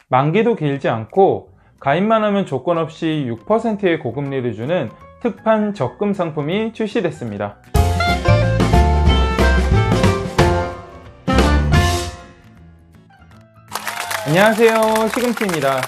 만기도 길지 않고 가입만 하면 조건 없이 6%의 고금리를 주는 특판 적금 상품이 출시됐습니다. 안녕하세요, 시금치입니다.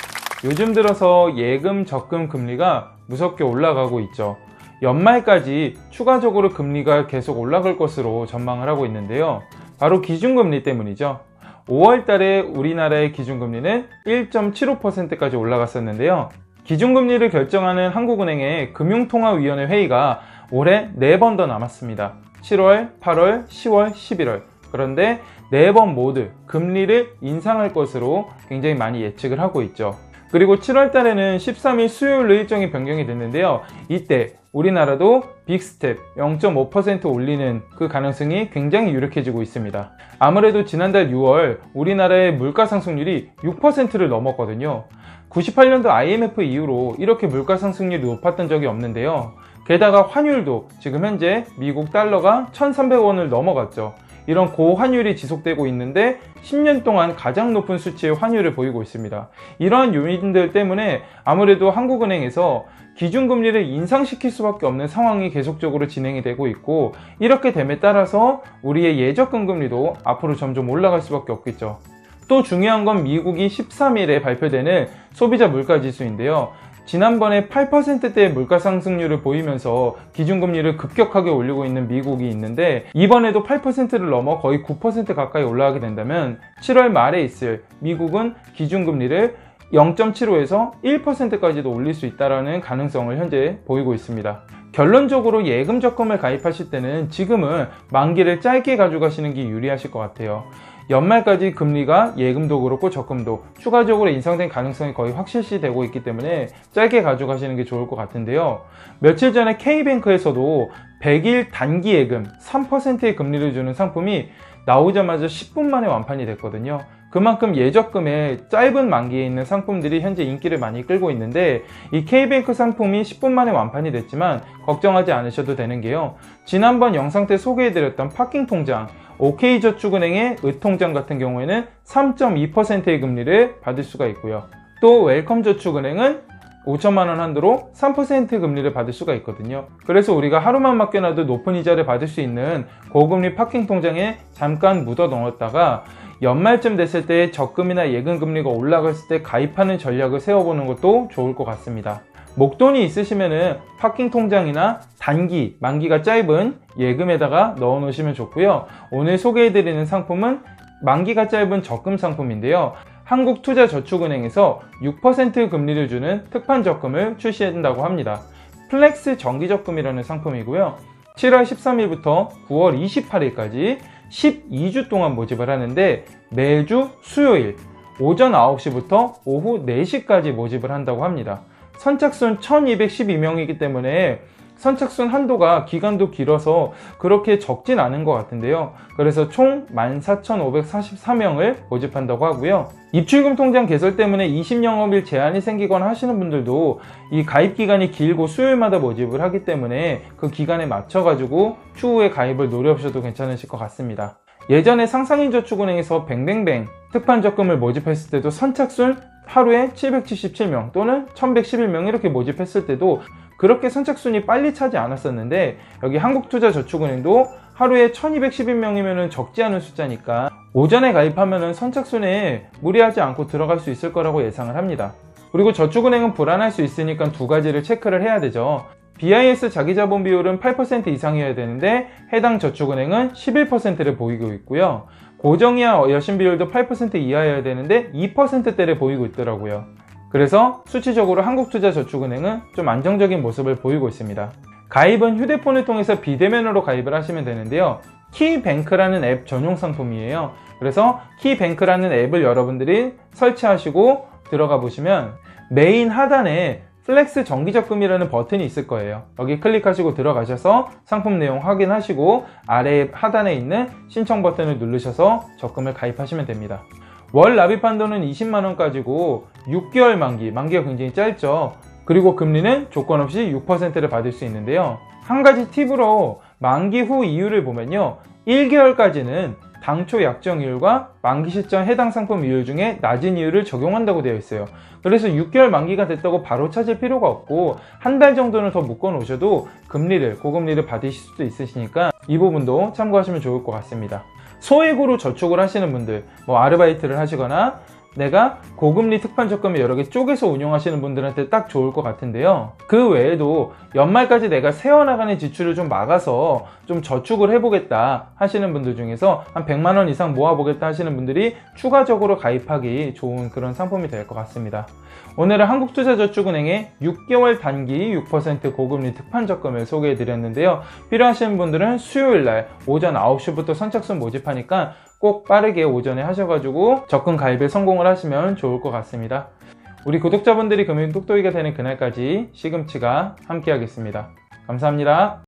요즘 들어서 예금, 적금 금리가 무섭게 올라가고 있죠. 연말까지 추가적으로 금리가 계속 올라갈 것으로 전망을 하고 있는데요. 바로 기준금리 때문이죠. 5월 달에 우리나라의 기준금리는 1.75%까지 올라갔었는데요. 기준금리를 결정하는 한국은행의 금융통화위원회 회의가 올해 4번 더 남았습니다. 7월, 8월, 10월, 11월. 그런데 4번 모두 금리를 인상할 것으로 굉장히 많이 예측을 하고 있죠. 그리고 7월 달에는 13일 수요일로 일정이 변경이 됐는데요. 이때 우리나라도 빅스텝 0.5% 올리는 그 가능성이 굉장히 유력해지고 있습니다. 아무래도 지난달 6월 우리나라의 물가 상승률이 6%를 넘었거든요. 98년도 IMF 이후로 이렇게 물가 상승률이 높았던 적이 없는데요. 게다가 환율도 지금 현재 미국 달러가 1,300원을 넘어갔죠. 이런 고환율이 지속되고 있는데 10년 동안 가장 높은 수치의 환율을 보이고 있습니다. 이러한 요인들 때문에 아무래도 한국은행에서 기준금리를 인상시킬 수밖에 없는 상황이 계속적으로 진행이 되고 있고, 이렇게 됨에 따라서 우리의 예적금 금리도 앞으로 점점 올라갈 수밖에 없겠죠. 또 중요한 건 미국이 13일에 발표되는 소비자 물가지수인데요. 지난번에 8%대의 물가 상승률을 보이면서 기준금리를 급격하게 올리고 있는 미국이 있는데, 이번에도 8%를 넘어 거의 9% 가까이 올라가게 된다면 7월 말에 있을 미국은 기준금리를 0.75에서 1%까지도 올릴 수 있다는 가능성을 현재 보이고 있습니다. 결론적으로 예금 적금을 가입하실 때는 지금은 만기를 짧게 가져가시는 게 유리하실 것 같아요. 연말까지 금리가 예금도 그렇고 적금도 추가적으로 인상된 가능성이 거의 확실시되고 있기 때문에 짧게 가져가시는 게 좋을 것 같은데요. 며칠 전에 K뱅크에서도 100일 단기 예금 3%의 금리를 주는 상품이 나오자마자 10분 만에 완판이 됐거든요. 그만큼 예적금의 짧은 만기에 있는 상품들이 현재 인기를 많이 끌고 있는데, 이 K뱅크 상품이 10분 만에 완판이 됐지만 걱정하지 않으셔도 되는 게요. 지난번 영상 때 소개해드렸던 파킹통장, OK저축은행의 의통장 같은 경우에는 3.2%의 금리를 받을 수가 있고요. 또 웰컴저축은행은 5천만원 한도로 3% 금리를 받을 수가 있거든요. 그래서 우리가 하루만 맡겨놔도 높은 이자를 받을 수 있는 고금리 파킹통장에 잠깐 묻어 넣었다가 연말쯤 됐을 때 적금이나 예금 금리가 올라갔을 때 가입하는 전략을 세워보는 것도 좋을 것 같습니다. 목돈이 있으시면은 파킹 통장이나 단기, 만기가 짧은 예금에다가 넣어 놓으시면 좋고요. 오늘 소개해드리는 상품은 만기가 짧은 적금 상품인데요. 한국투자저축은행에서 6% 금리를 주는 특판 적금을 출시한다고 합니다. 플렉스 정기적금이라는 상품이고요. 7월 13일부터 9월 28일까지 12주 동안 모집을 하는데, 매주 수요일 오전 9시부터 오후 4시까지 모집을 한다고 합니다. 선착순 1212명이기 때문에 선착순 한도가 기간도 길어서 그렇게 적진 않은 것 같은데요. 그래서 총 14,544명을 모집한다고 하고요. 입출금 통장 개설 때문에 20영업일 제한이 생기거나 하시는 분들도 이 가입 기간이 길고 수요일마다 모집을 하기 때문에 그 기간에 맞춰가지고 추후에 가입을 노려보셔도 괜찮으실 것 같습니다. 예전에 상상인저축은행에서 뱅뱅뱅 특판 적금을 모집했을 때도 선착순 하루에 777명 또는 1111명 이렇게 모집했을 때도 그렇게 선착순이 빨리 차지 않았었는데, 여기 한국투자저축은행도 하루에 1211명이면 적지 않은 숫자니까 오전에 가입하면 선착순에 무리하지 않고 들어갈 수 있을 거라고 예상을 합니다. 그리고 저축은행은 불안할 수 있으니까 두 가지를 체크를 해야 되죠. BIS 자기자본 비율은 8% 이상이어야 되는데 해당 저축은행은 11%를 보이고 있고요. 고정이하 여신 비율도 8% 이하여야 되는데 2%대를 보이고 있더라고요. 그래서 수치적으로 한국투자저축은행은 좀 안정적인 모습을 보이고 있습니다. 가입은 휴대폰을 통해서 비대면으로 가입을 하시면 되는데요. 키뱅크라는 앱 전용 상품이에요. 그래서 키뱅크라는 앱을 여러분들이 설치하시고 들어가 보시면 메인 하단에 플렉스 정기적금이라는 버튼이 있을 거예요. 여기 클릭하시고 들어가셔서 상품 내용 확인하시고 아래 하단에 있는 신청 버튼을 누르셔서 적금을 가입하시면 됩니다. 월 납입 한도는 20만원까지고 6개월 만기가 굉장히 짧죠. 그리고 금리는 조건 없이 6%를 받을 수 있는데요. 한 가지 팁으로 만기 후 이유를 보면요, 1개월까지는 당초 약정이율과 만기 시점 해당 상품 이율 중에 낮은 이율을 적용한다고 되어 있어요. 그래서 6개월 만기가 됐다고 바로 찾을 필요가 없고 한 달 정도는 더 묶어 놓으셔도 고금리를 받으실 수도 있으시니까 이 부분도 참고하시면 좋을 것 같습니다. 소액으로 저축을 하시는 분들, 아르바이트를 하시거나 내가 고금리 특판 적금을 여러 개 쪼개서 운영하시는 분들한테 딱 좋을 것 같은데요. 그 외에도 연말까지 내가 새어나가는 지출을 좀 막아서 좀 저축을 해보겠다 하시는 분들 중에서 한 100만 원 이상 모아보겠다 하시는 분들이 추가적으로 가입하기 좋은 그런 상품이 될 것 같습니다. 오늘은 한국투자저축은행의 6개월 단기 6% 고금리 특판 적금을 소개해 드렸는데요. 필요하신 분들은 수요일날 오전 9시부터 선착순 모집하니까 꼭 빠르게 오전에 하셔가지고 적금 가입에 성공을 하시면 좋을 것 같습니다. 우리 구독자분들이 금융 똑똑이가 되는 그날까지 시금치가 함께 하겠습니다. 감사합니다.